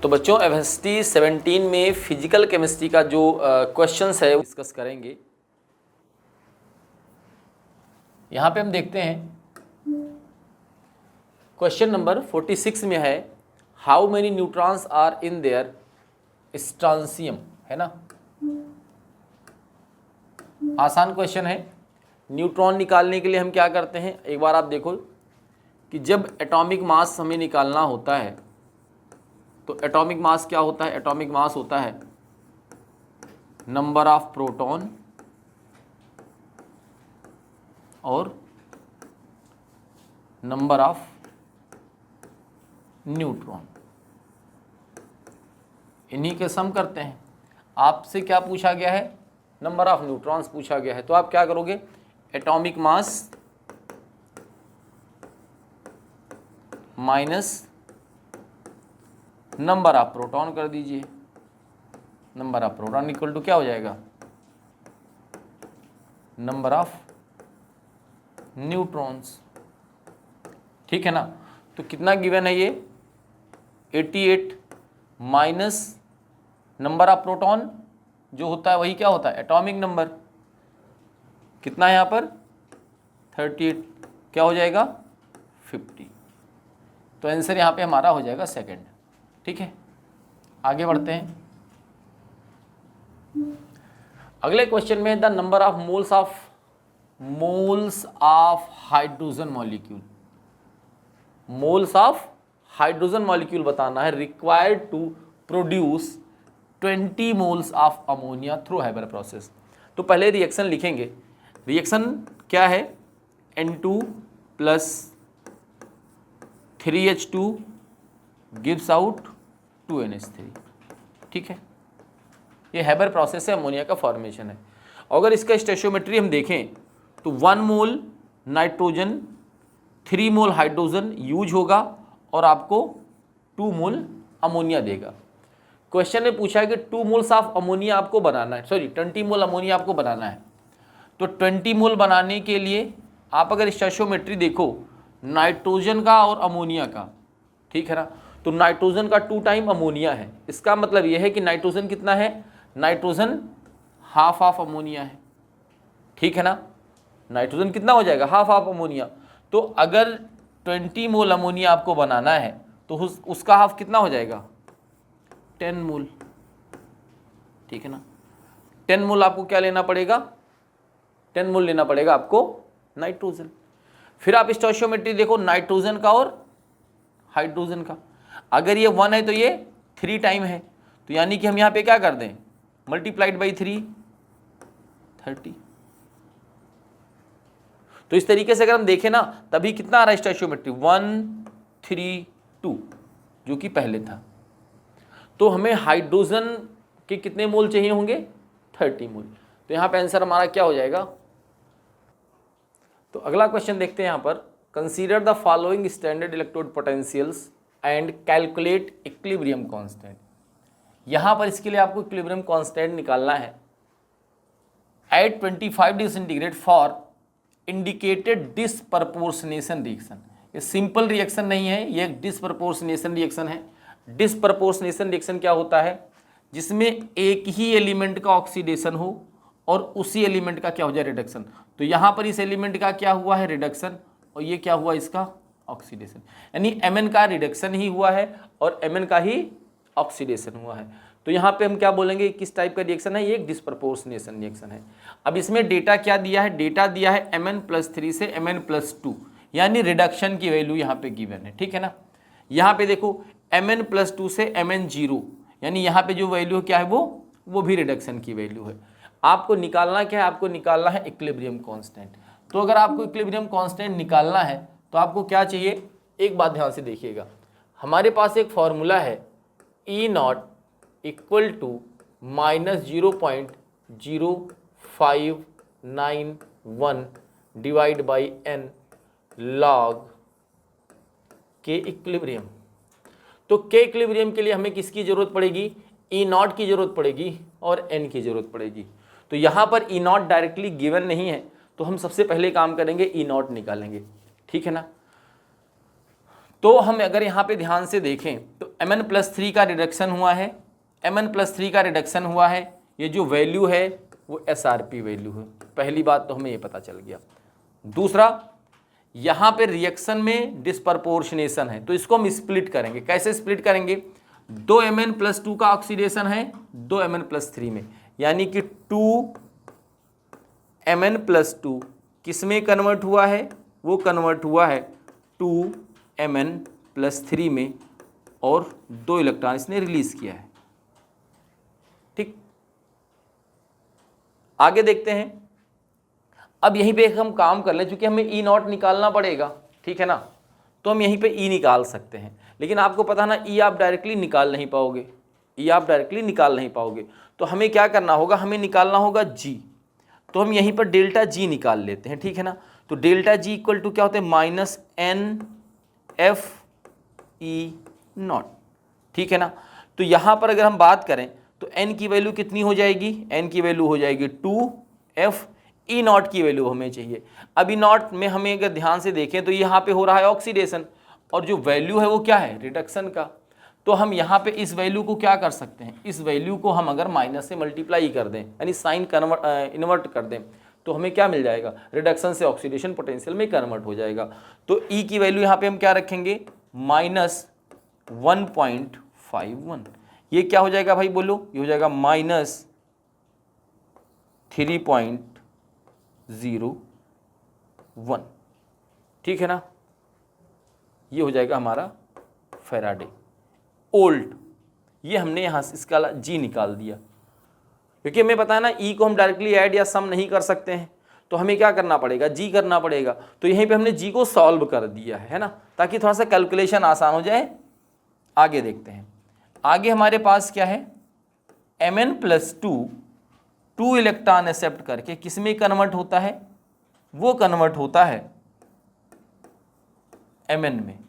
तो बच्चों एफएसटी 17 में फिजिकल केमिस्ट्री का जो क्वेश्चंस है डिस्कस करेंगे। यहाँ पे हम देखते हैं क्वेश्चन नंबर 46 में है how many neutrons are in their strontium, है ना। आसान क्वेश्चन है। न्यूट्रॉन निकालने के लिए हम क्या करते हैं, एक बार आप देखो कि जब एटॉमिक मास हमें निकालना होता है तो एटॉमिक मास क्या होता है, एटॉमिक मास होता है नंबर ऑफ प्रोटॉन और नंबर ऑफ न्यूट्रॉन, इन्हीं के सम करते हैं। आपसे क्या पूछा गया है, नंबर ऑफ न्यूट्रॉन्स पूछा गया है, तो आप क्या करोगे, atomic mass minus number of proton कर दीजिए। Number of proton equal to क्या हो जाएगा, नंबर ऑफ न्यूट्रॉन्स, ठीक है ना। तो कितना गिवन है ये 88 माइनस नंबर ऑफ प्रोटॉन जो होता है वही क्या होता है एटॉमिक नंबर, कितना है यहाँ पर 38, क्या हो जाएगा 50। तो आंसर यहाँ पे हमारा हो जाएगा सेकंड, ठीक है। आगे बढ़ते हैं। अगले क्वेश्चन में the number of moles of hydrogen molecule, moles of hydrogen molecule बताना है required to produce 20 moles of ammonia through Haber process. तो पहले रिएक्शन लिखेंगे। रिएक्शन क्या है, N2 plus 3H2 gives out 2NH3, ठीक है। ये हैबर प्रोसेस से अमोनिया का फॉर्मेशन है। अगर इसका स्टोइचियोमेट्री हम देखें तो 1 मोल नाइट्रोजन 3 मोल हाइड्रोजन यूज होगा और आपको 2 मोल अमोनिया देगा। क्वेश्चन में पूछा है कि 2 मोल्स ऑफ अमोनिया आपको बनाना है, सॉरी 20 मोल अमोनिया आपको बनाना है। तो 20 मोल बनाने के लिए आप अगर स्टोइचियोमेट्री देखो नाइट्रोजन का और अमोनिया का, ठीक है ना, तो नाइट्रोजन का 2 टाइम अमोनिया है। इसका मतलब यह है कि नाइट्रोजन कितना है, नाइट्रोजन हाफ ऑफ अमोनिया है, ठीक है ना। नाइट्रोजन कितना हो जाएगा, हाफ ऑफ अमोनिया। तो अगर 20 मोल अमोनिया आपको बनाना है तो उसका हाफ कितना हो जाएगा 10 मोल, ठीक है ना। 10 मोल आपको क्या लेना पड़ेगा, 10 मोल लेना पड़ेगा आपको नाइट्रोजन। फिर आप स्टोइचियोमेट्री देखो नाइट्रोजन का और हाइड्रोजन का, अगर ये 1 है तो ये 3 टाइम है, तो यानी कि हम यहाँ पे क्या कर दें मल्टीप्लाइड बाई 3 30। तो इस तरीके से अगर हम देखें ना तभी कितना आ रहा है स्टोइचियोमेट्री 1 3 2 जो कि पहले था। तो हमें हाइड्रोजन के कितने मोल चाहिए होंगे 30 मोल। तो यहाँ पे आंसर हमारा क्या हो जाएगा। तो अगला क्वेश्चन देखते हैं यहाँ पर, consider the following standard electrode potentials and calculate equilibrium constant. यहाँ पर इसके लिए आपको इक्विलिब्रियम कांस्टेंट निकालना है at 25 degree centigrade for indicated disproportionation reaction. ये सिंपल रिएक्शन नहीं है, ये एक डिसप्रपोर्शनेशन रिएक्शन है। डिसप्रपोर्शनेशन रिएक्शन क्या होता है, जिसमें एक ही एलिमेंट का ऑक्सीडेशन हो और उसी एलिमेंट का क्या हो जाए रिडक्शन। तो यहाँ पर इस एलिमेंट का क्या हुआ है रिडक्शन और ये क्या हुआ इसका ऑक्सीडेशन, यानी Mn का रिडक्शन ही हुआ है और Mn का ही ऑक्सीडेशन हुआ है। तो यहाँ पे हम क्या बोलेंगे किस टाइप का रिएक्शन है, ये एक डिसप्रपोर्शनेशन रिएक्शन है। अब इसमें डेटा क्या दिया है, डेटा दिया है Mn+3 से Mn+2, यानी रिडक्शन की वैल्यू यहाँ पे गिवन है, ठीक है ना। यहाँ पे देखो Mn+2 से Mn0, यानी यहाँ पे जो वैल्यू क्या है वो भी रिडक्शन की वैल्यू है। आपको निकालना क्या है, आपको निकालना है इक्विलिब्रियम कांस्टेंट। तो अगर आपको इक्विलिब्रियम कांस्टेंट निकालना है तो आपको क्या चाहिए, एक बात ध्यान से देखिएगा, हमारे पास एक फॉर्मूला है E0 equal to -0.0591 divide by n log K equilibrium. तो के इक्विलिब्रियम के लिए हमें किसकी जरूरत पड़ेगी, E0 की जरूरत पड़ेगी और n की जरूरत पड़ेगी। तो यहाँ पर E0 डायरेक्टली गिवन नहीं है, तो हम सबसे पहले काम करेंगे E0 निकालेंगे, ठीक है ना। तो हम अगर यहाँ पे ध्यान से देखें तो Mn+3 का रिडक्शन हुआ है, Mn+3 का रिडक्शन हुआ है, ये जो वैल्यू है वो SRP वैल्यू है। पहली बात तो हमें ये पता चल गया। दूसरा, यहाँ पे रिएक्शन में डिस्प्रपोर्शनेशन है, तो इसको हम स्प्लिट करेंगे। कैसे स्प्लिट करेंगे? 2 Mn+2 का ऑक्सीडेशन है 2 Mn+3 में, यानी कि 2 Mn+2 किस में कन्वर्ट हुआ है? वो कन्वर्ट हुआ है 2 Mn+3 में, और 2 इलेक्ट्रॉन इसने रिलीज किया है। ठीक, आगे देखते हैं। अब यहीं पे हम काम कर लें, चूंकि हमें E0 निकालना पड़ेगा, ठीक है ना, तो हम यहीं पे E निकाल सकते हैं। लेकिन आपको पता ना, E आप डायरेक्टली निकाल नहीं पाओगे, E आप डायरेक्टली निकाल नहीं पाओगे। तो हमें क्या करना होगा? हमें निकालना होगा G। तो हम यहीं पर डेल्टा G निकाल लेते हैं, ठीक है ना। तो डेल्टा G इक्वल टू क्या होता है? -NFE0, ठीक है ना। तो यहाँ पर अगर हम बात करें तो N की वैल्यू कितनी हो जाएगी? N की वैल्यू हो जाएगी 2F। E0 की वैल्यू हमें चाहिए। अब E0 में हमें अगर ध्यान से देखें तो यहाँ पे हो रहा है ऑक्सीडेशन, और जो वैल्यू है वो क्या है? रिडक्शन का। तो हम यहाँ पे इस वैल्यू को क्या कर सकते हैं? इस वैल्यू को हम अगर माइनस से मल्टीप्लाई कर दें, यानी साइन इन्वर्ट कर दें, तो हमें क्या मिल जाएगा? रिडक्शन से ऑक्सीडेशन पोटेंशियल में कन्वर्ट हो जाएगा। तो E की वैल्यू यहाँ पे हम क्या रखेंगे? -1.51। ये क्या हो जाएगा भाई बोलो? ये हो जाएगा -3.01, ठीक है ना। ये हो जाएगा हमारा फैराडे ओल्ट। ये हमने यहाँ से इसका G निकाल दिया, क्योंकि हमें पता है ना E को हम डायरेक्टली ऐड या सम नहीं कर सकते हैं, तो हमें क्या करना पड़ेगा? G करना पड़ेगा। तो यहीं पे हमने G को सॉल्व कर दिया है ना, ताकि थोड़ा सा कैलकुलेशन आसान हो जाए। आगे देखते हैं। आगे हमारे पास क्या है? Mn+2 2 इलेक्ट्रॉन एक्सेप्ट करके किस में कन्वर्ट होता है? वो कन्वर्ट होता है Mn में।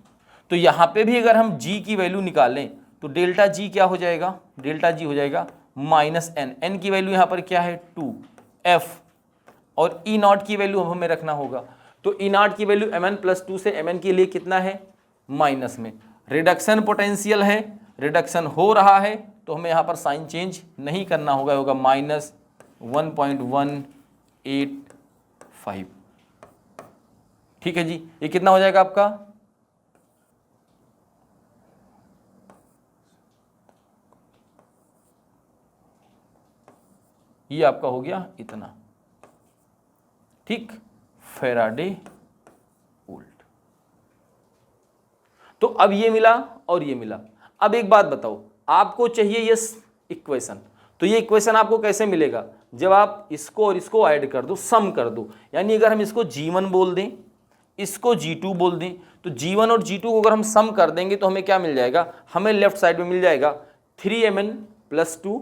तो यहाँ पे भी अगर हम G की वैल्यू निकालें तो डेल्टा G क्या हो जाएगा? डेल्टा G हो जाएगा -N। N की वैल्यू यहाँ पर क्या है? 2F, और E0 की वैल्यू हमें रखना होगा। तो E0 की वैल्यू Mn+2 से Mn के लिए कितना है? माइनस में। रिडक्शन पोटेंशियल है, रिडक्शन हो रहा है, तो हमें यहाँ पर साइन चेंज नहीं करना होगा, होगा -1.185। ठीक है जी, ये कितना हो जाएगा आपका? ये आपका हो गया इतना, ठीक, फैराडे वोल्ट। तो अब ये मिला और ये मिला। अब एक बात बताओ, आपको चाहिए ये इक्वेशन, तो ये इक्वेशन आपको कैसे मिलेगा? जब आप इसको और इसको ऐड कर दो, सम कर दो। यानी अगर हम इसको G1 बोल दें, इसको G2 बोल दें, तो G1 और G2 को अगर हम सम कर देंगे तो हमें क्या मिल जाएगा? हमें लेफ्ट साइड में मिल जाएगा 3Mn+2।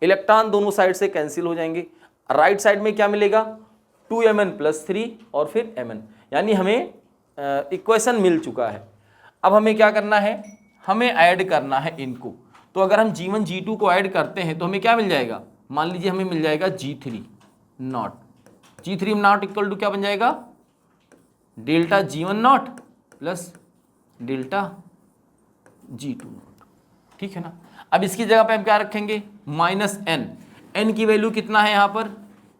इलेक्ट्रॉन दोनों साइड से कैंसिल हो जाएंगे। राइट साइड में क्या मिलेगा? 2Mn+3 और फिर Mn। यानी हमें इक्वेशन मिल चुका है। अब हमें क्या करना है? हमें ऐड करना है इनको। तो अगर हम G1 G2 को ऐड करते हैं तो हमें क्या मिल जाएगा? मान लीजिए हमें मिल जाएगा G3 not. G3 not equal to क्या बन जाएगा? Delta G1 not plus delta G2 not, ठीक है ना। अब इसकी जगह पे हम क्या रखेंगे? -N। N की वैल्यू कितना है यहाँ पर?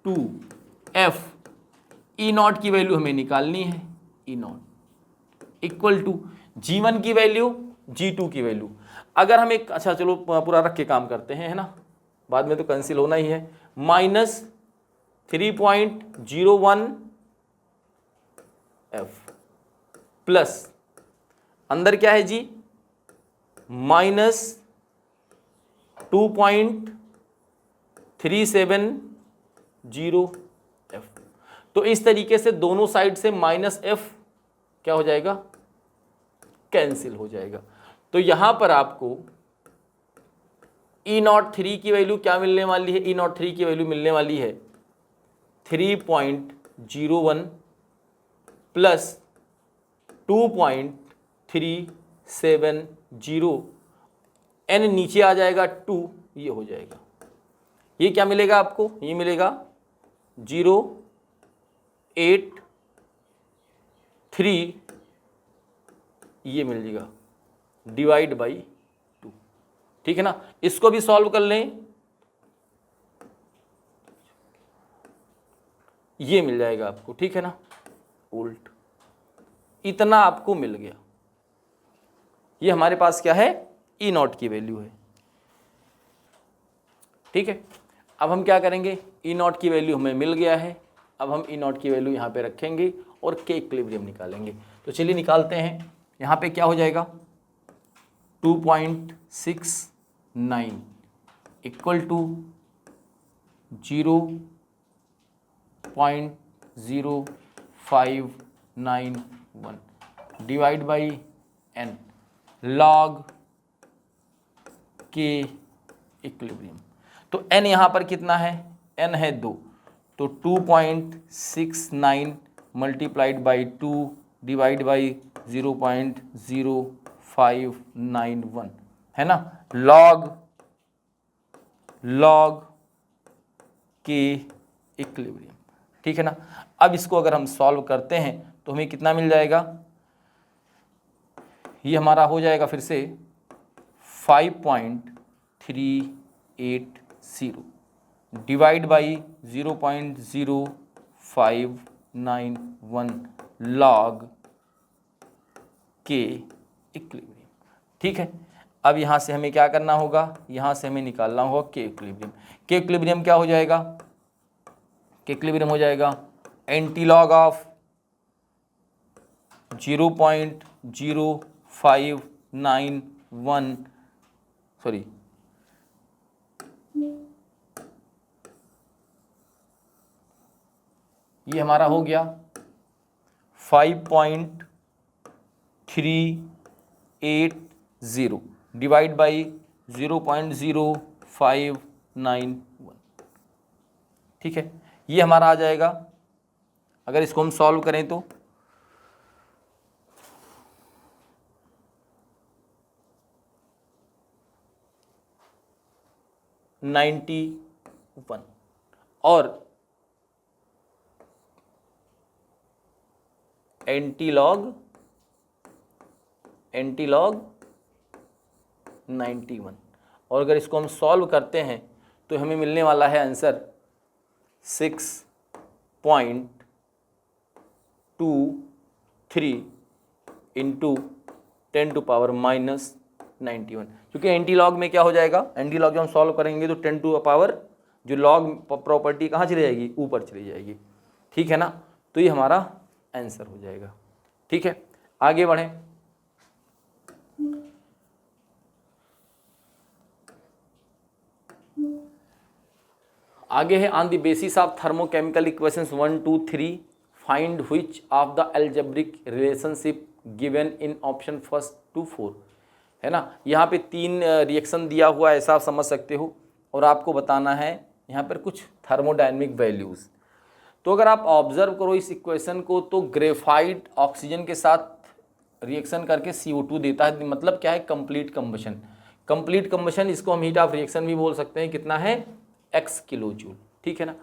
2F। E0 की वैल्यू हमें निकालनी है, E0 इक्वल टू G1 की वैल्यू, G2 की वैल्यू। अगर हम एक, अच्छा चलो पूरा रख के काम करते हैं, है ना, बाद में तो कैंसिल होना ही है। -3.01F प्लस अंदर क्या है जी? -2.370F। तो इस तरीके से दोनों साइड से -F क्या हो जाएगा? कैंसिल हो जाएगा। तो यहां पर आपको E03 की वैल्यू क्या मिलने वाली है? E03 की वैल्यू मिलने वाली है 3.01 प्लस 2.370। N नीचे आ जाएगा 2, ये हो जाएगा। ये क्या मिलेगा आपको? ये मिलेगा 0.83 ये मिल जाएगा डिवाइड बाई 2, ठीक है ना। इसको भी सॉल्व कर लें, ये मिल जाएगा आपको, ठीक है ना, वोल्ट। इतना आपको मिल गया। ये हमारे पास क्या है, ई नॉट की वैल्यू है, ठीक है। अब हम क्या करेंगे, ई नॉट की वैल्यू हमें मिल गया है, अब हम ई नॉट की वैल्यू यहाँ पे रखेंगे और के इक्विलिब्रियम निकालेंगे। तो चलिए निकालते हैं। यहाँ पे क्या हो जाएगा 2.69 equal to 0.0591 divide by n log K equilibrium. तो n यहाँ पर कितना है, n है 2, तो 2.69 मल्टीप्लाइड बाई 2 डिवाइड बाई 0.0591 है ना, लॉग के इक्विलिब्रियम, ठीक है ना। अब इसको अगर हम सॉल्व करते हैं तो हमें कितना मिल जाएगा, ये हमारा हो जाएगा फिर से 5.380 divide by 0.0591 log K equilibrium, ठीक है। अब यहाँ से हमें क्या करना होगा, यहाँ से हमें निकालना होगा के इक्विलिब्रियम। के इक्विलिब्रियम क्या हो जाएगा, के इक्विलिब्रियम हो जाएगा एंटीलॉग ऑफ 0.0591 सॉरी ये हमारा हो गया 5.380 डिवाइड बाई 0.0591, ठीक है। ये हमारा आ जाएगा, अगर इसको हम सॉल्व करें तो 91 और एंटीलॉग 91, और अगर इसको हम सॉल्व करते हैं तो हमें मिलने वाला है आंसर 6.23 इंटू 10⁻91, क्योंकि एंटीलॉग में क्या हो जाएगा, एंटीलॉग जब हम सॉल्व करेंगे तो 10⁻, जो लॉग प्रॉपर्टी कहाँ चली जाएगी, ऊपर चली जाएगी, ठीक है ना। तो ये हमारा आंसर हो जाएगा, ठीक है। आगे बढ़ें, आगे है on the basis of thermochemical equations 1, 2, 3 find which of the algebraic relationship given in option first to 4, है ना। यहाँ पे 3 रिएक्शन दिया हुआ है, ऐसा आप समझ सकते हो, और आपको बताना है यहाँ पर कुछ थर्मोडायनेमिक वैल्यूज़। तो अगर आप ऑब्जर्व करो इस इक्वेशन को, तो ग्रेफाइट ऑक्सीजन के साथ रिएक्शन करके CO2 देता है, मतलब क्या है, कंप्लीट कंबशन। कंप्लीट कंबशन, इसको हम हीट ऑफ रिएक्शन भी बोल सकते हैं, कितना है, x किलो जूल, ठीक है ना।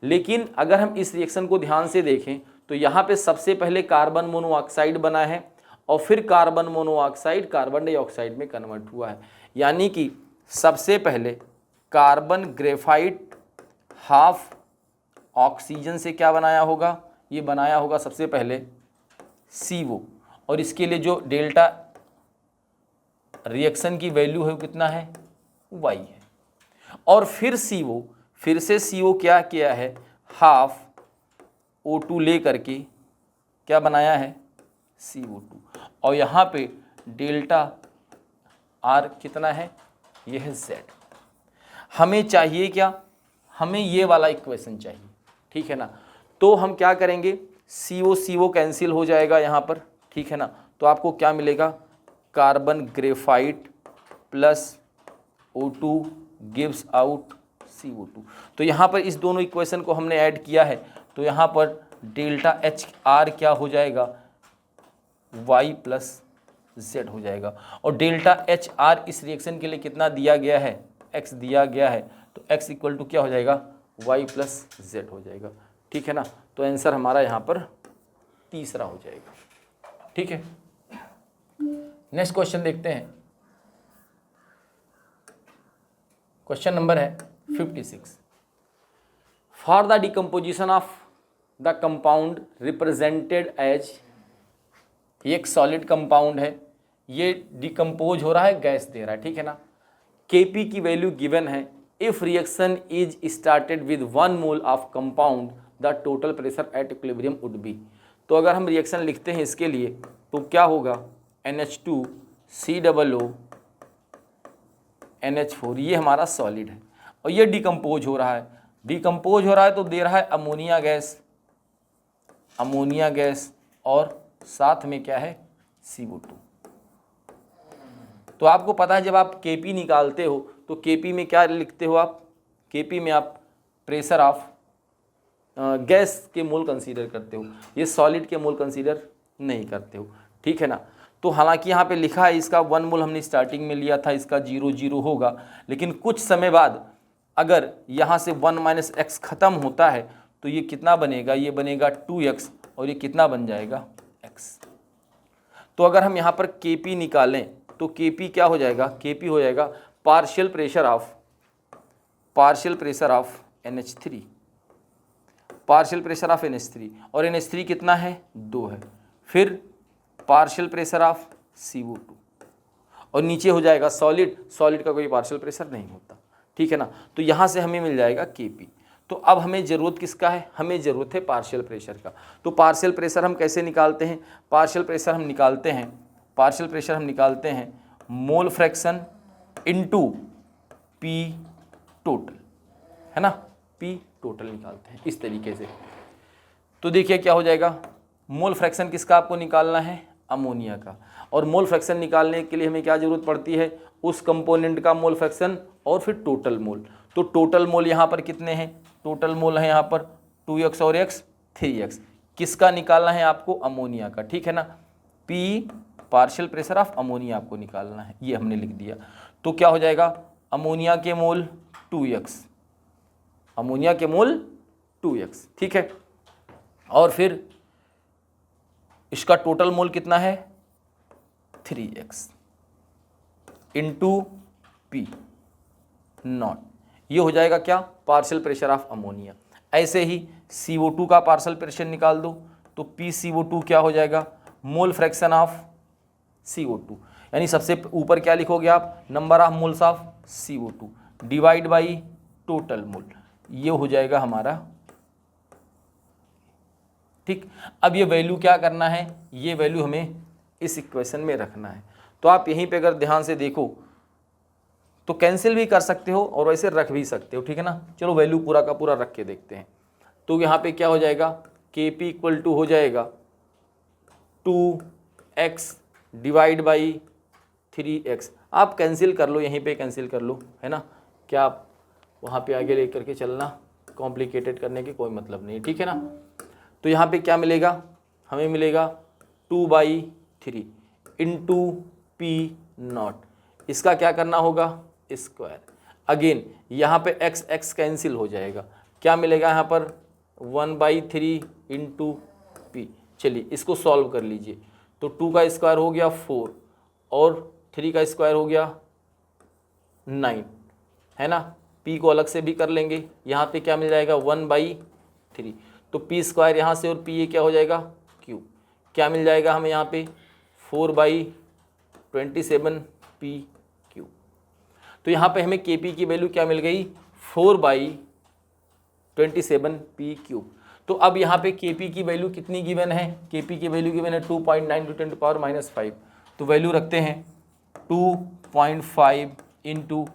लेकिन अगर हम इस रिएक्शन को ध्यान से देखें तो यहाँ पे सबसे पहले कार्बन मोनोऑक्साइड बना है और फिर कार्बन मोनोऑक्साइड कार्बन डाइऑक्साइड में कन्वर्ट हुआ है, यानी कि सबसे पहले कार्बन ग्रेफाइट हाफ ऑक्सीजन से क्या बनाया होगा, ये बनाया होगा सबसे पहले CO, और इसके लिए जो डेल्टा रिएक्शन की वैल्यू है वो कितना है, Y है। और फिर CO, फिर से CO क्या किया है, हाफ O2 ले करके क्या बनाया है, CO2, और यहाँ पे डेल्टा R कितना है, ये है Z। हमें चाहिए क्या, हमें ये वाला इक्वेशन चाहिए, ठीक है ना। तो हम क्या करेंगे, CO कैंसिल हो जाएगा यहाँ पर, ठीक है ना। तो आपको क्या मिलेगा, carbon graphite plus O2 gives out CO2। तो यहाँ पर इस दोनों इक्वेशन को हमने ऐड किया है, तो यहाँ पर डेल्टा HR क्या हो जाएगा, Y प्लस Z हो जाएगा, और डेल्टा HR इस रिएक्शन के लिए कितना दिया गया है, X दिया गया है, तो X इक्वल टू क्या हो जाएगा, Y प्लस Z हो जाएगा, ठीक है ना। तो आंसर हमारा यहाँ पर तीसरा हो जाएगा, ठीक है। नेक्स्ट क्वेश्चन देखते हैं। क्वेश्चन नंबर है 56। For the decomposition of the compound represented as, ये एक सॉलिड कंपाउंड है, ये डिकम्पोज हो रहा है, गैस दे रहा है, ठीक है ना। Kp की वैल्यू गिवन है। If reaction is started with 1 mole of compound the total pressure at equilibrium would be. तो अगर हम रिएक्शन लिखते हैं इसके लिए तो क्या होगा, NH2COO NH4, ये हमारा सॉलिड है और ये डिकम्पोज हो रहा है। डिकम्पोज हो रहा है तो दे रहा है अमोनिया गैस और साथ में क्या है, CO2। तो आपको पता है जब आप Kp निकालते हो तो Kp में क्या लिखते हो आप, Kp में आप प्रेशर ऑफ गैस के मोल कंसीडर करते हो, ये सॉलिड के मोल कंसीडर नहीं करते हो, ठीक है ना। तो हालांकि यहाँ पे लिखा है इसका 1 मोल हमने स्टार्टिंग में लिया था, इसका 0 होगा, लेकिन कुछ समय बाद अगर यहाँ से 1 - x खत्म होता है तो ये कितना बनेगा, ये बनेगा 2x और ये कितना बन जाएगा, x। तो अगर हम यहाँ पर Kp निकालें तो Kp क्या हो जाएगा, Kp हो जाएगा partial pressure of NH3, partial pressure of NH3, और NH3 कितना है, 2 है। फिर पार्शियल प्रेशर ऑफ CO2 और नीचे हो जाएगा सॉलिड का कोई पार्शियल प्रेशर नहीं होता, ठीक है ना। तो यहाँ से हमें मिल जाएगा Kp। तो अब हमें ज़रूरत किसका है, हमें ज़रूरत है पार्शियल प्रेशर का। तो पार्शियल प्रेशर हम कैसे निकालते हैं, पार्शियल प्रेशर हम निकालते हैं mole fraction into P total, है ना, P टोटल निकालते हैं इस तरीके से। तो देखिए क्या हो जाएगा, मोल फ्रैक्शन किसका आपको निकालना है, अमोनिया का। और मोल फ्रैक्शन निकालने के लिए हमें क्या ज़रूरत पड़ती है, उस कंपोनेंट का मोल फ्रैक्शन और फिर टोटल मोल। तो टोटल मोल यहाँ पर कितने हैं, टोटल मोल है यहाँ पर 2x और x 3x। किसका निकालना है आपको, अमोनिया का, ठीक है ना। P partial pressure of ammonia आपको निकालना है, ये हमने लिख दिया। तो क्या हो जाएगा, अमोनिया के मोल 2x, अमोनिया के मोल 2x, ठीक है। और फिर इसका टोटल मोल कितना है, 3x इंटू P नॉट, ये हो जाएगा क्या, पार्शियल प्रेशर ऑफ अमोनिया। ऐसे ही CO2 का पार्शियल प्रेशर निकाल दो तो PCO2 क्या हो जाएगा, मोल फ्रैक्शन ऑफ CO2, यानी सबसे ऊपर क्या लिखोगे आप, number of moles of CO2 divide by total mole, ये हो जाएगा हमारा, ठीक। अब ये वैल्यू क्या करना है, ये वैल्यू हमें इस इक्वेशन में रखना है। तो आप यहीं पे अगर ध्यान से देखो तो कैंसिल भी कर सकते हो और वैसे रख भी सकते हो, ठीक है ना। चलो वैल्यू पूरा का पूरा रख के देखते हैं। तो यहाँ पे क्या हो जाएगा, Kp इक्वल टू हो जाएगा 2x डिवाइड बाई 3x। आप कैंसिल कर लो, यहीं पे कैंसिल कर लो, है ना, क्या आप वहाँ पे आगे लेकर के चलना, कॉम्प्लिकेटेड करने के कोई मतलब नहीं, ठीक है ना। तो यहाँ पे क्या मिलेगा, हमें मिलेगा 2/3 इंटू P नॉट, इसका क्या करना होगा, स्क्वायर। अगेन यहाँ पे x कैंसिल हो जाएगा, क्या मिलेगा यहाँ पर 1/3 इंटू P। चलिए इसको सॉल्व कर लीजिए। तो 2 का स्क्वायर हो गया 4 और 3 का स्क्वायर हो गया 9, है ना। P को अलग से भी कर लेंगे, यहाँ पे क्या मिल जाएगा 1/3। तो P स्क्वायर यहाँ से और P ये क्या हो जाएगा, क्यूब। क्या मिल जाएगा हमें यहाँ पे 4/27 P क्यूब। तो यहाँ पे हमें Kp की वैल्यू क्या मिल गई, 4/27 P क्यूब। तो अब यहाँ पे Kp की वैल्यू कितनी गिवन है, Kp की वैल्यू गिवन है 2.9 × 10⁻⁵। तो वैल्यू रखते हैं 2.5 ×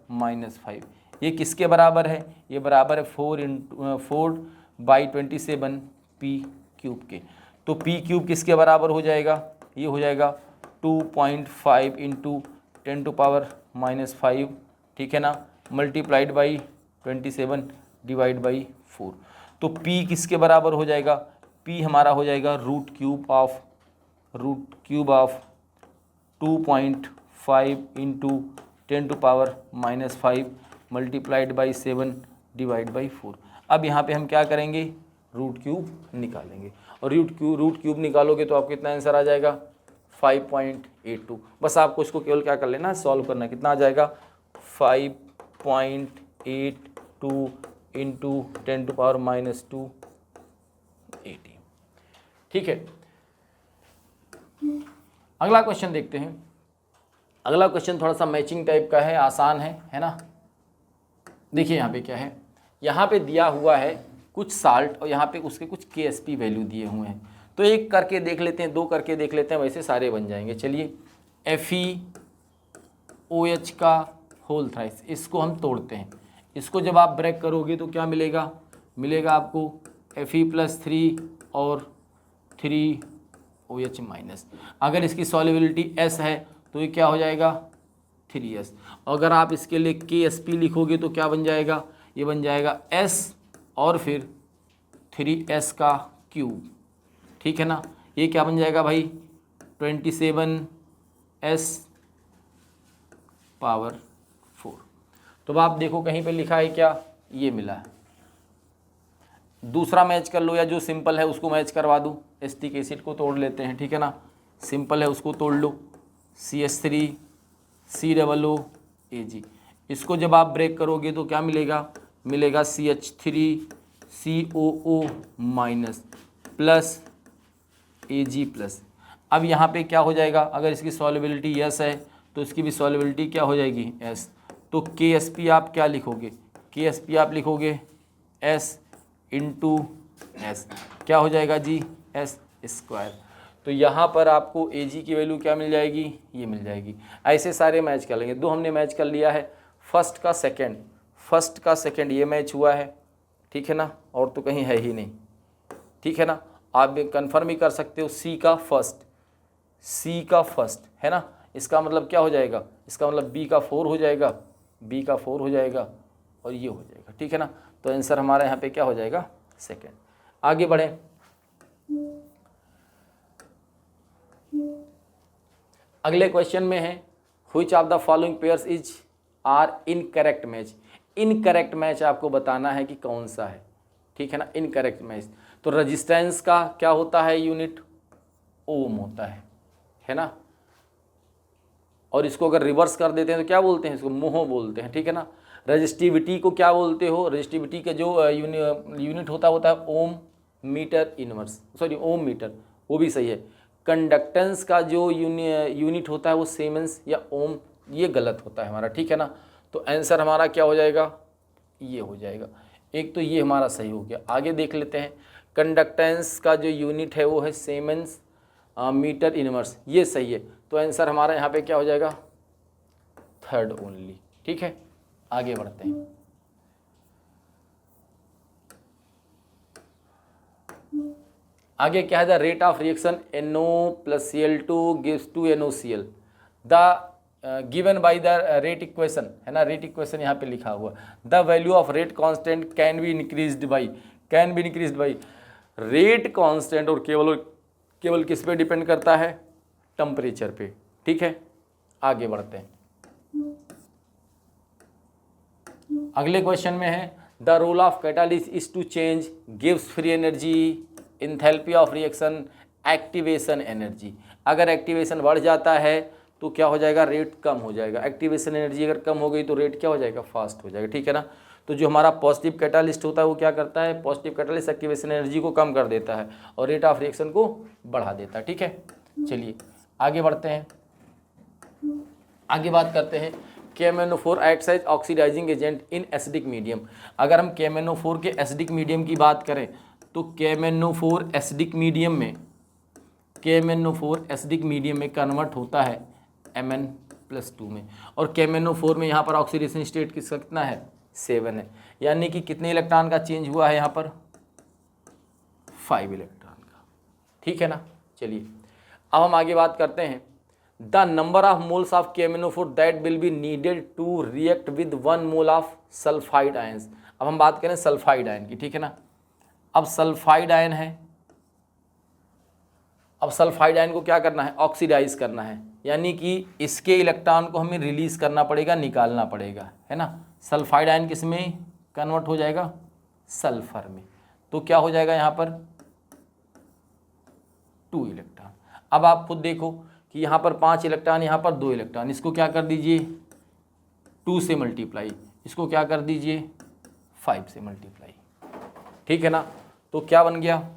10⁻⁵। ये किसके बराबर है, ये बराबर है 4/27 P क्यूब के। तो P क्यूब किसके बराबर हो जाएगा, ये हो जाएगा 2.5 × 10⁻⁵, ठीक है ना, मल्टीप्लाइड बाई 27 डिवाइड बाई 4। तो P किसके बराबर हो जाएगा, P हमारा हो जाएगा root cube of 2.5 × 10⁻⁵ multiplied by 7 divide by 4। अब यहाँ पे हम क्या करेंगे, रूट क्यूब निकालेंगे, और रूट क्यूब निकालोगे तो आपको कितना आंसर आ जाएगा 5.82। बस आपको इसको केवल क्या कर लेना है, सॉल्व करना है। कितना आ जाएगा 5.82 इंटू 10⁻⁻2 80। ठीक है, अगला क्वेश्चन देखते हैं। अगला क्वेश्चन थोड़ा सा मैचिंग टाइप का है, आसान है ना। देखिए यहाँ पे क्या है, यहाँ पे दिया हुआ है कुछ साल्ट और यहाँ पे उसके कुछ KSP वैल्यू दिए हुए हैं। तो एक करके देख लेते हैं, दो करके देख लेते हैं, वैसे सारे बन जाएंगे। चलिए FeOH का होल थ्राइस, इसको हम तोड़ते हैं। इसको जब आप ब्रेक करोगे तो क्या मिलेगा, मिलेगा आपको Fe+3 और 3OH माइनस। अगर इसकी सॉल्युबिलिटी S है तो ये क्या हो जाएगा 3S। अगर आप इसके लिए KSP लिखोगे तो क्या बन जाएगा, ये बन जाएगा S और फिर 3S का क्यूब। ठीक है ना, ये क्या बन जाएगा भाई 27S पावर 4। तो अब आप देखो कहीं पे लिखा है क्या, ये मिला है। दूसरा मैच कर लो, या जो सिंपल है उसको मैच करवा दूँ। एसिटिक एसिड को तोड़ लेते हैं, ठीक है ना, सिंपल है उसको तोड़ लो। CH3 COOAg, इसको जब आप ब्रेक करोगे तो क्या मिलेगा, मिलेगा CH3 COO minus plus Ag plus. अब यहाँ पे क्या हो जाएगा, अगर इसकी सॉल्युबिलिटी S है तो इसकी भी सॉल्युबिलिटी क्या हो जाएगी S। तो KSP आप क्या लिखोगे, KSP आप लिखोगे S इंटू S, क्या हो जाएगा जी S स्क्वायर। तो यहाँ पर आपको Ag की वैल्यू क्या मिल जाएगी, ये मिल जाएगी। ऐसे सारे मैच कर लेंगे। दो हमने मैच कर लिया है, फर्स्ट का सेकंड ये मैच हुआ है, ठीक है ना, और तो कहीं है ही नहीं। ठीक है ना, आप कंफर्म ही कर सकते हो। C का फर्स्ट है ना, इसका मतलब क्या हो जाएगा, इसका मतलब B का 4 हो जाएगा, B का 4 हो जाएगा और ये हो जाएगा। ठीक है ना, तो आंसर हमारा यहाँ पे क्या हो जाएगा सेकंड। आगे बढ़ें, अगले क्वेश्चन में है which of the following pairs is are incorrect match. Incorrect match आपको बताना है कि कौन सा है, ठीक है ना, इनकरेक्ट मैच। तो रेजिस्टेंस का क्या होता है यूनिट, ओम होता है ना। और इसको अगर रिवर्स कर देते हैं तो क्या बोलते हैं, इसको मोह बोलते हैं, ठीक है ना। रजिस्टिविटी को क्या बोलते हो, रजिस्टिविटी का जो यूनिट होता है ओम मीटर इनवर्स, सॉरी ओम मीटर, वो भी सही है। कंडक्टेंस का जो यूनिट होता है वो सीमेंस या ओम, ये गलत होता है हमारा, ठीक है ना। तो आंसर हमारा क्या हो जाएगा, ये हो जाएगा। एक तो ये हमारा सही हो गया। आगे देख लेते हैं, कंडक्टेंस का जो यूनिट है वो है सीमेंस मीटर इनवर्स, ये सही है। तो आंसर हमारा यहाँ पे क्या हो जाएगा थर्ड ओनली। ठीक है, आगे बढ़ते हैं। आगे क्या है, the rate of reaction NO+Cl2 gives to NOCl, the given by the rate equation, है ना, रेट इक्वेशन यहाँ पे लिखा हुआ। The value of rate constant can be increased by, rate constant और केवल किस पे डिपेंड करता है, टेम्परेचर पे। ठीक है, आगे बढ़ते हैं। अगले क्वेश्चन में है the role of catalyst is to change gives free energy, enthalpy of reaction, activation energy. अगर एक्टिवेशन बढ़ जाता है तो क्या हो जाएगा, रेट कम हो जाएगा। एक्टिवेशन एनर्जी अगर कम हो गई तो रेट क्या हो जाएगा, फास्ट हो जाएगा। ठीक है ना, तो जो हमारा पॉजिटिव कैटालिस्ट होता है वो क्या करता है, पॉजिटिव कैटालिस्ट एक्टिवेशन एनर्जी को कम कर देता है और रेट ऑफ रिएक्शन को बढ़ा देता है। ठीक है, चलिए आगे बढ़ते हैं। आगे बात करते हैं KMnO4 acts as oxidising agent in acidic medium. अगर हम KMnO4 के एसिडिक मीडियम की बात करें तो KMnO4 एसिडिक मीडियम में कन्वर्ट होता है Mn+2 में, और KMnO4 में यहाँ पर ऑक्सीडेशन स्टेट कितना है 7 है, यानी कि कितने इलेक्ट्रॉन का चेंज हुआ है यहाँ पर 5 इलेक्ट्रॉन का। ठीक है ना, चलिए अब हम आगे बात करते हैं। The number of moles of KMnO4 that will be needed to react with 1 mole of sulphide ions. अब हम बात करें सल्फाइड आयन की, ठीक है ना। अब सल्फाइड आयन है, अब सल्फाइड आयन को क्या करना है, ऑक्सीडाइज करना है, यानी कि इसके इलेक्ट्रॉन को हमें रिलीज करना पड़ेगा, निकालना पड़ेगा, है ना। सल्फाइड आयन किस में कन्वर्ट हो जाएगा, सल्फर में। तो क्या हो जाएगा यहाँ पर 2 इलेक्ट्रॉन। अब आप खुद देखो कि यहाँ पर 5 इलेक्ट्रॉन, यहाँ पर 2 इलेक्ट्रॉन, इसको क्या कर दीजिए 2 से मल्टीप्लाई, इसको क्या कर दीजिए 5 से मल्टीप्लाई, ठीक है ना। तो क्या बन गया,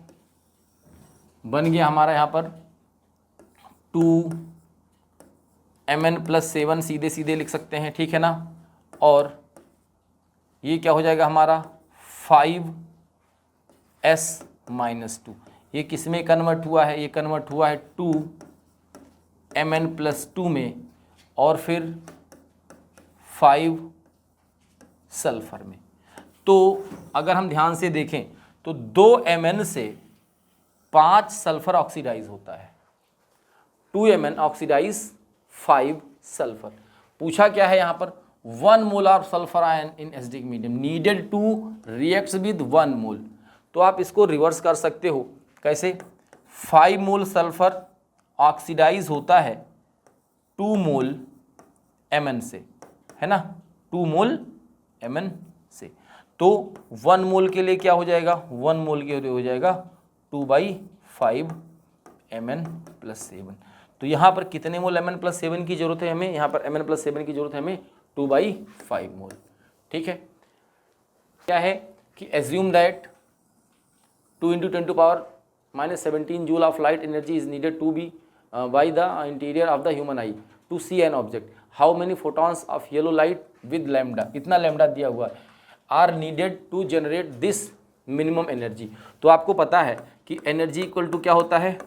बन गया हमारा यहाँ पर 2Mn+7 सीधे सीधे लिख सकते हैं, ठीक है ना। और ये क्या हो जाएगा हमारा 5s-2, ये किस में कन्वर्ट हुआ है, ये कन्वर्ट हुआ है 2Mn+2 में और फिर 5 सल्फर में। तो अगर हम ध्यान से देखें तो 2Mn से 5 सल्फर ऑक्सीडाइज होता है, 2Mn ऑक्सीडाइज 5 सल्फर। पूछा क्या है यहाँ पर 1 mole of sulphur ion in acidic medium needed to reacts with 1 mole. तो आप इसको रिवर्स कर सकते हो, कैसे 5 मोल सल्फर ऑक्सीडाइज होता है 2 मोल Mn से, है ना, 2 मोल Mn से। तो 1 मोल के लिए क्या हो जाएगा, 1 मोल के लिए हो जाएगा 2/5 Mn+7। तो यहाँ पर कितने मोल Mn+7 की जरूरत है हमें, यहाँ पर Mn+7 की जरूरत है हमें 2/5 मोल, ठीक है। क्या है कि assume that 2 × 10⁻⁻17 joule of light energy is needed to be by the interior of the human eye to see an object, how many photons of yellow light with lambda, इतना लैम्डा दिया हुआ है, are needed to generate this minimum energy. तो आपको पता है कि energy equal to क्या होता है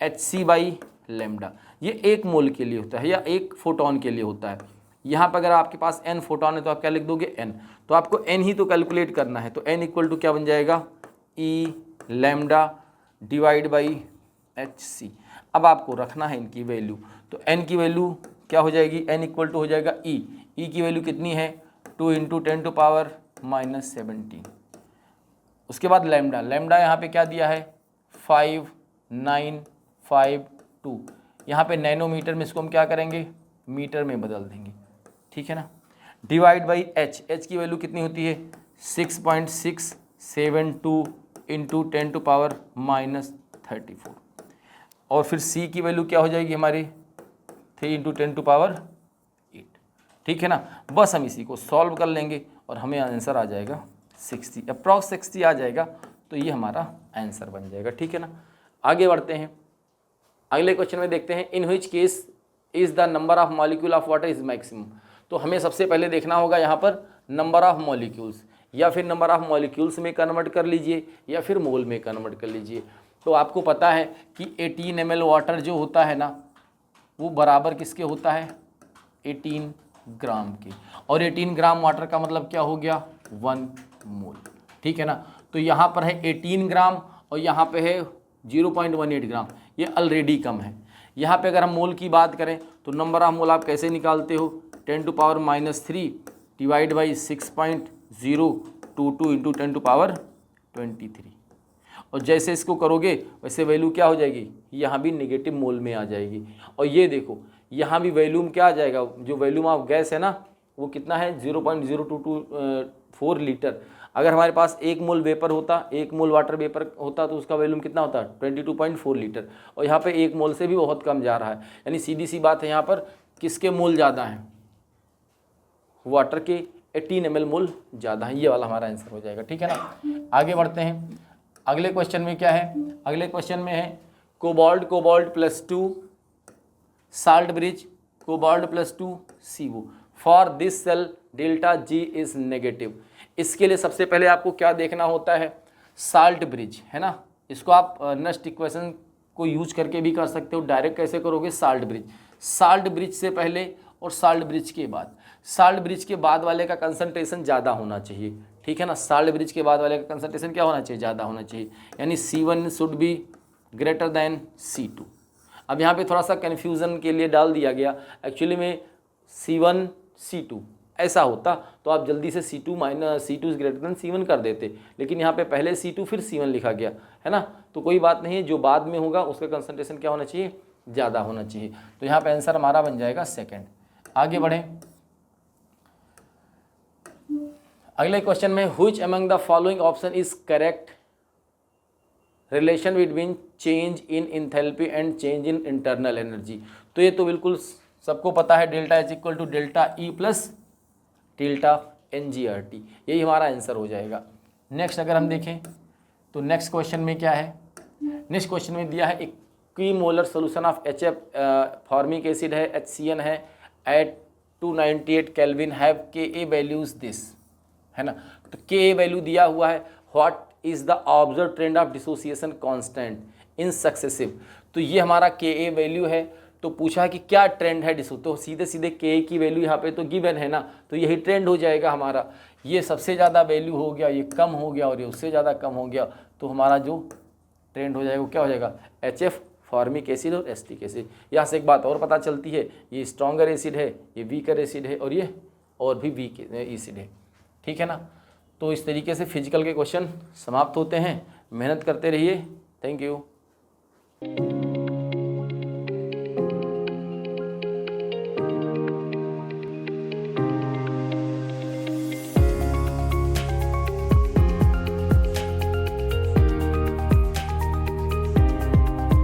hc/λ, ये 1 मोल के लिए होता है या 1 फोटोन के लिए होता है। यहाँ पर अगर आपके पास n फोटोन है तो आप क्या लिख दोगे n, तो आपको n ही तो कैलकुलेट करना है। तो n इक्वल टू क्या बन जाएगा E λ/hc। अब आपको रखना है इनकी वैल्यू, तो n की वैल्यू क्या हो जाएगी, n इक्वल टू हो जाएगा E की वैल्यू कितनी है 2 × 10⁻⁻17। उसके बाद लैम्डा, लैम्डा यहाँ पे क्या दिया है 5952, यहाँ पे नैनोमीटर में इसको हम क्या करेंगे मीटर में बदल देंगे, ठीक है ना। डिवाइड बाई h, h की वैल्यू कितनी होती है 6.672 × 10⁻⁻34। और फिर c की वैल्यू क्या हो जाएगी हमारी 3 × 10⁸, ठीक है ना। बस हम इसी को सॉल्व कर लेंगे और हमें आंसर आ जाएगा 60, अप्रॉक्स 60 आ जाएगा, तो ये हमारा आंसर बन जाएगा, ठीक है ना। आगे बढ़ते हैं, अगले क्वेश्चन में देखते हैं in which case is the number of molecule of water is maximum. तो हमें सबसे पहले देखना होगा यहाँ पर नंबर ऑफ मॉलिक्यूल्स, या फिर नंबर ऑफ मॉलिक्यूल्स में कन्वर्ट कर लीजिए या फिर मोल में कन्वर्ट कर लीजिए। तो आपको पता है कि 18 ml वाटर जो होता है ना वो बराबर किसके होता है 18 ग्राम के, और 18 ग्राम वाटर का मतलब क्या हो गया 1 मोल, ठीक है ना। तो यहाँ पर है 18 ग्राम और यहाँ पे है 0.18 ग्राम, ये ऑलरेडी कम है। यहाँ पे अगर हम मोल की बात करें तो नंबर ऑफ मोल आप कैसे निकालते हो 10⁻³ डिवाइड बाई 6.022 × 10⁻23। और जैसे इसको करोगे वैसे वैल्यू क्या हो जाएगी, यहाँ भी नेगेटिव मोल में आ जाएगी। और ये देखो यहाँ भी वैल्यूम क्या आ जाएगा, जो वैल्यूम ऑफ गैस है ना वो कितना है 0.0224 लीटर। अगर हमारे पास 1 मोल वेपर होता, 1 मोल वाटर वेपर होता तो उसका वैल्यूम कितना होता 22.4 लीटर, और यहाँ पे 1 मोल से भी बहुत कम जा रहा है। यानी सीधी सी बात है यहाँ पर किसके मोल ज़्यादा हैं, वाटर के 18 ml मोल ज़्यादा है। ये वाला हमारा आंसर हो जाएगा, ठीक है ना। आगे बढ़ते हैं, अगले क्वेश्चन में क्या है, अगले क्वेश्चन में है cobalt +2 salt bridge cobalt +2 CO for this cell ΔG is negative. इसके लिए सबसे पहले आपको क्या देखना होता है साल्ट ब्रिज, है ना। इसको आप नेक्स्ट इक्वेशन को यूज करके भी कर सकते हो, डायरेक्ट कैसे करोगे साल्ट ब्रिज, साल्ट ब्रिज से पहले और साल्ट ब्रिज के बाद। साल्ट ब्रिज के बाद वाले का कंसंट्रेशन ज़्यादा होना चाहिए, ठीक है ना। साल्ट ब्रिज के बाद वाले का कंसंट्रेशन क्या होना चाहिए, ज़्यादा होना चाहिए, यानी C1 should be greater than C2। अब यहाँ पे थोड़ा सा कन्फ्यूज़न के लिए डाल दिया गया, एक्चुअली में C1 C2 ऐसा होता तो आप जल्दी से C2 is greater than C1 कर देते, लेकिन यहाँ पे पहले C2 फिर C1 लिखा गया है ना। तो कोई बात नहीं है, जो बाद में होगा उसका कंसंट्रेशन क्या होना चाहिए, ज़्यादा होना चाहिए। तो यहाँ पे आंसर हमारा बन जाएगा सेकंड। आगे बढ़ें, अगले क्वेश्चन में which among the following option is correct relation between change in enthalpy and change in internal energy. तो ये तो बिल्कुल सबको पता है, delta H equal to delta E plus delta NGRT, यही हमारा आंसर हो जाएगा। नेक्स्ट अगर हम देखें तो नेक्स्ट क्वेश्चन में क्या है, नेक्स्ट क्वेश्चन में दिया है equimolar solution of HF formic acid है, HCN है, at 298 kelvin have Ka values this, है ना। तो Ka वैल्यू दिया हुआ है, what is the observe trend of dissociation constant in successive. तो ये हमारा Ka वैल्यू है, तो पूछा कि क्या ट्रेंड है डिसो, तो सीधे सीधे Ka की वैल्यू यहाँ पे तो गिवन है ना, तो यही ट्रेंड हो जाएगा हमारा। ये सबसे ज़्यादा वैल्यू हो गया, ये कम हो गया और ये उससे ज़्यादा कम हो गया, तो हमारा जो ट्रेंड हो जाएगा वो क्या हो जाएगा, HF फॉर्मिक एसिड और एसिटिक एसिड। यहाँ से एक बात और पता चलती है, ये स्ट्रॉन्गर एसिड है, ये वीकर एसिड है, और ये और भी वीक एसिड है, ठीक है ना। तो इस तरीके से फिजिकल के क्वेश्चन समाप्त होते हैं। मेहनत करते रहिए। Thank you.